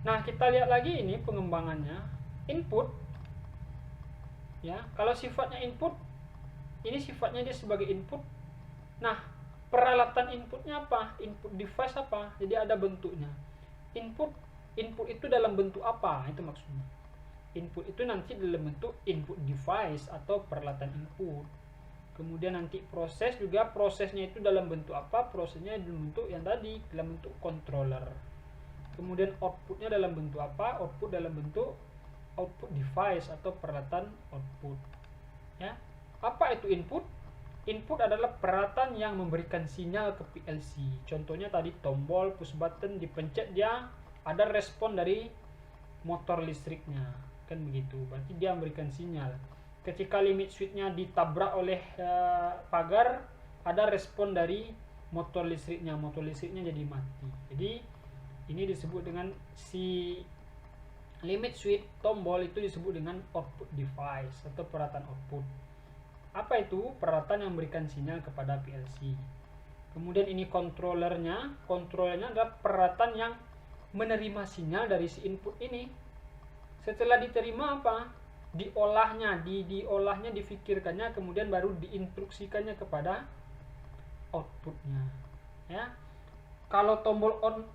Nah, kita lihat lagi ini pengembangannya. Input, ya, kalau sifatnya input, ini sifatnya dia sebagai input. Nah, peralatan inputnya apa? Input device apa? Jadi ada bentuknya. Input itu dalam bentuk apa? Itu maksudnya. Input itu nanti dalam bentuk input device atau peralatan input. Kemudian nanti proses juga, prosesnya itu dalam bentuk apa? Prosesnya dalam bentuk yang tadi, dalam bentuk controller. Kemudian outputnya dalam bentuk apa? Output dalam bentuk output device atau peralatan output. Ya. Apa itu input? Input adalah peralatan yang memberikan sinyal ke PLC. Contohnya tadi tombol, push button, dipencet dia ada respon dari motor listriknya. Kan begitu. Berarti dia memberikan sinyal. Ketika limit switch-nya ditabrak oleh pagar, ada respon dari motor listriknya. Motor listriknya jadi mati. Jadi ini disebut dengan si limit switch tombol itu disebut dengan output device atau peralatan output. Apa itu? Peralatan yang memberikan sinyal kepada PLC. Kemudian ini controllernya. Controllernya adalah peralatan yang menerima sinyal dari si input ini. Setelah diterima apa? Diolahnya, diolahnya, difikirkannya, kemudian baru diinstruksikannya kepada outputnya. Ya. Kalau tombol on,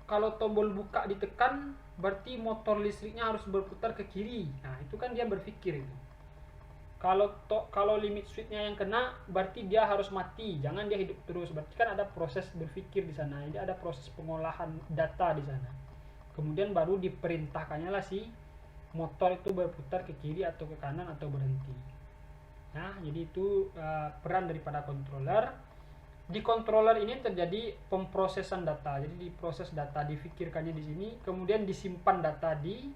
kalau tombol buka ditekan, berarti motor listriknya harus berputar ke kiri. Nah, itu kan dia berpikir itu. Kalau limit switch-nya yang kena, berarti dia harus mati, jangan dia hidup terus. Berarti kan ada proses berpikir di sana. Jadi ada proses pengolahan data di sana. Kemudian baru diperintahkannya lah si motor itu berputar ke kiri atau ke kanan atau berhenti. Nah, jadi itu peran daripada controller. Di controller ini terjadi pemrosesan data. Jadi diproses data, difikirkannya di sini, kemudian disimpan data di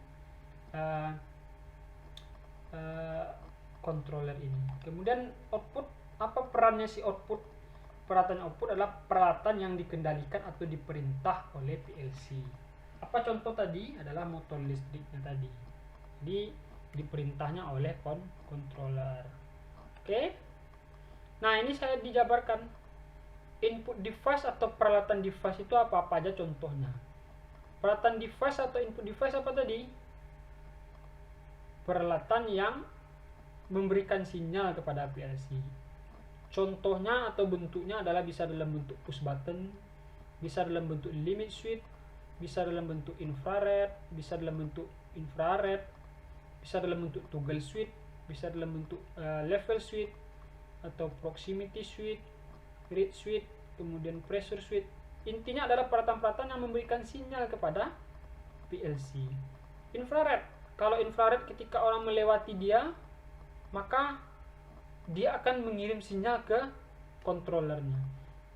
controller ini. Kemudian output, apa perannya si output? Peralatan output adalah peralatan yang dikendalikan atau diperintah oleh PLC. Apa contoh tadi? Adalah motor listriknya tadi. Jadi diperintahnya oleh controller. Oke. Nah, ini saya dijabarkan. Input device atau peralatan device itu apa-apa aja contohnya. Peralatan device atau input device apa tadi? Peralatan yang memberikan sinyal kepada PLC. Contohnya atau bentuknya adalah bisa dalam bentuk push button, bisa dalam bentuk limit switch, bisa dalam bentuk infrared, bisa dalam bentuk infrared, bisa dalam bentuk toggle switch, bisa dalam bentuk level switch atau proximity switch, read switch, kemudian pressure switch. Intinya adalah peralatan-peralatan yang memberikan sinyal kepada PLC. Infrared, kalau infrared ketika orang melewati dia, maka dia akan mengirim sinyal ke controllernya.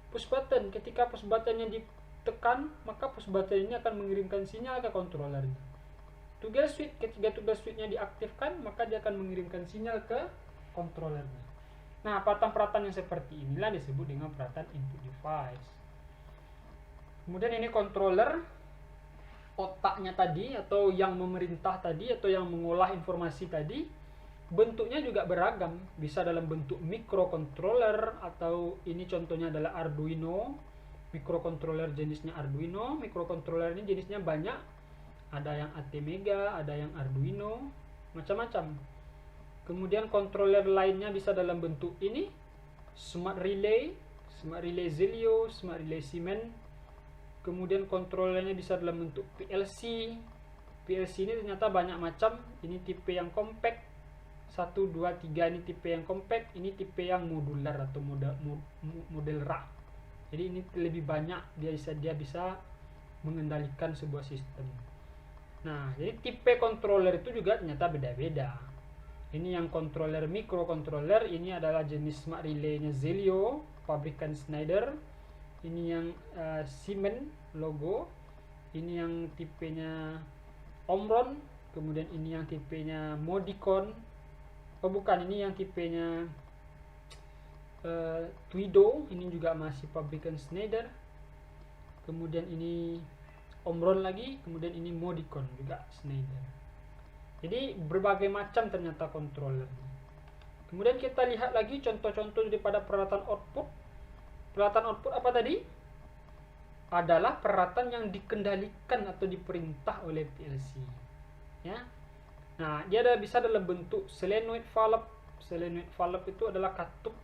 Push button, ketika push buttonnya ditekan, maka push button ini akan mengirimkan sinyal ke controllernya. Toggle switch, ketika toggle switchnya diaktifkan, maka dia akan mengirimkan sinyal ke controllernya. Nah, peralatan-peralatan yang seperti inilah disebut dengan peralatan input device. Kemudian ini controller, otaknya tadi atau yang memerintah tadi atau yang mengolah informasi tadi, bentuknya juga beragam. Bisa dalam bentuk microcontroller atau ini contohnya adalah Arduino. Microcontroller jenisnya Arduino. Microcontroller ini jenisnya banyak. Ada yang ATmega, ada yang Arduino, macam-macam. Kemudian controller lainnya bisa dalam bentuk ini, Smart Relay Zelio, Smart Relay Siemens. Kemudian controllernya bisa dalam bentuk PLC. PLC ini ternyata banyak macam. Ini tipe yang compact 1, 2, 3 ini tipe yang compact. Ini tipe yang modular atau model rak. Jadi ini lebih banyak, dia bisa mengendalikan sebuah sistem. Nah, jadi tipe controller itu juga ternyata beda-beda. Ini yang controller microcontroller, ini adalah jenis Smart Relay-nya Zelio, pabrikan Schneider. Ini yang Siemens logo. Ini yang tipenya Omron, kemudian ini yang tipenya Modicon. Oh bukan, ini yang tipenya Twido, ini juga masih pabrikan Schneider. Kemudian ini Omron lagi, kemudian ini Modicon juga Schneider. Jadi berbagai macam ternyata controller. Kemudian kita lihat lagi contoh-contoh daripada peralatan output. Peralatan output apa tadi? adalah peralatan yang dikendalikan atau diperintah oleh PLC. Ya. Nah, dia bisa dalam bentuk solenoid valve. Solenoid valve itu adalah katup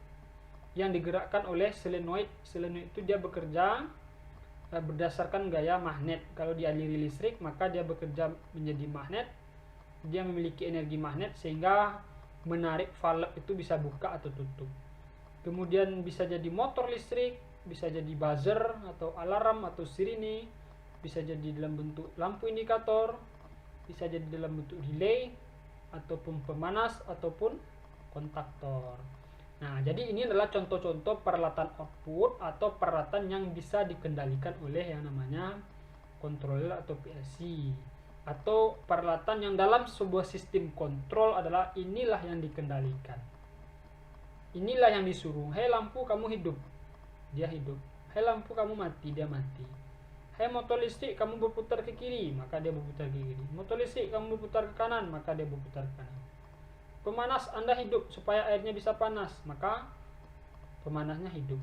yang digerakkan oleh solenoid. Solenoid itu dia bekerja berdasarkan gaya magnet. Kalau dialiri listrik, maka dia bekerja menjadi magnet. Dia memiliki energi magnet sehingga menarik valve itu bisa buka atau tutup. Kemudian bisa jadi motor listrik, bisa jadi buzzer atau alarm atau sirine, bisa jadi dalam bentuk lampu indikator, bisa jadi dalam bentuk relay ataupun pemanas ataupun kontaktor. Nah, jadi ini adalah contoh-contoh peralatan output atau peralatan yang bisa dikendalikan oleh yang namanya controller atau PLC, atau peralatan yang dalam sebuah sistem kontrol adalah inilah yang dikendalikan. Inilah yang disuruh, hei lampu kamu hidup, dia hidup. Hei lampu kamu mati, dia mati. Hei motor listrik kamu berputar ke kiri, maka dia berputar ke kiri. Motor listrik kamu berputar ke kanan, maka dia berputar ke kanan. Pemanas Anda hidup supaya airnya bisa panas, maka pemanasnya hidup.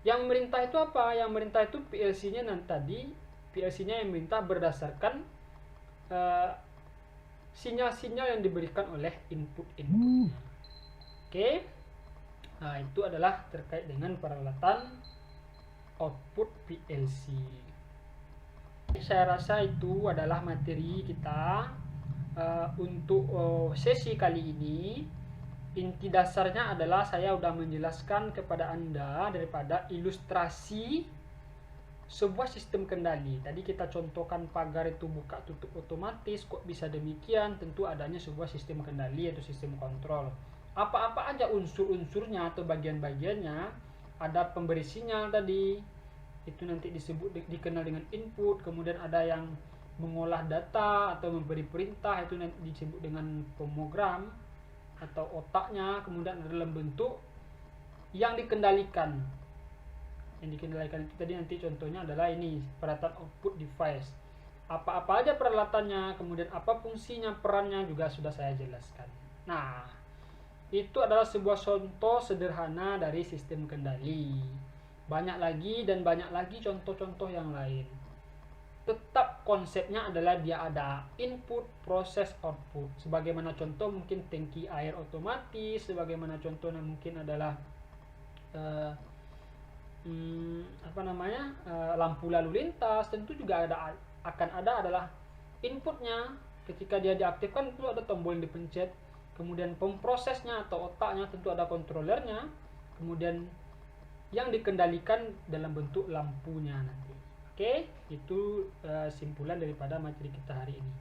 Yang merintah itu apa? Yang merintah itu PLC-nya tadi. PLC-nya yang merintah berdasarkan sinyal-sinyal yang diberikan oleh input-inputnya. Oke. Nah, itu adalah terkait dengan peralatan output PLC. Saya rasa itu adalah materi kita untuk sesi kali ini. Inti dasarnya adalah saya sudah menjelaskan kepada Anda daripada ilustrasi sebuah sistem kendali. Tadi kita contohkan pagar itu buka tutup otomatis. Kok bisa demikian? Tentu adanya sebuah sistem kendali atau sistem kontrol. Apa-apa aja unsur-unsurnya atau bagian-bagiannya. Ada pemberi sinyal tadi, itu nanti dikenal dengan input. Kemudian ada yang mengolah data atau memberi perintah, itu nanti disebut dengan pemrogram atau otaknya. Kemudian ada dalam bentuk yang dikendalikan. Yang dikendalikan itu tadi nanti contohnya adalah ini, peralatan output device. Apa-apa aja peralatannya, kemudian apa fungsinya, perannya juga sudah saya jelaskan. Nah, itu adalah sebuah contoh sederhana dari sistem kendali. Banyak lagi dan banyak lagi contoh-contoh yang lain. Tetap konsepnya adalah dia ada input, proses, output. Sebagaimana contoh mungkin tangki air otomatis, sebagaimana contohnya mungkin adalah lampu lalu lintas. Tentu juga akan ada adalah inputnya. Ketika dia diaktifkan itu ada tombol yang dipencet. Kemudian pemprosesnya atau otaknya, tentu ada kontrolernya. Kemudian yang dikendalikan dalam bentuk lampunya nanti. Oke, itu simpulan daripada materi kita hari ini.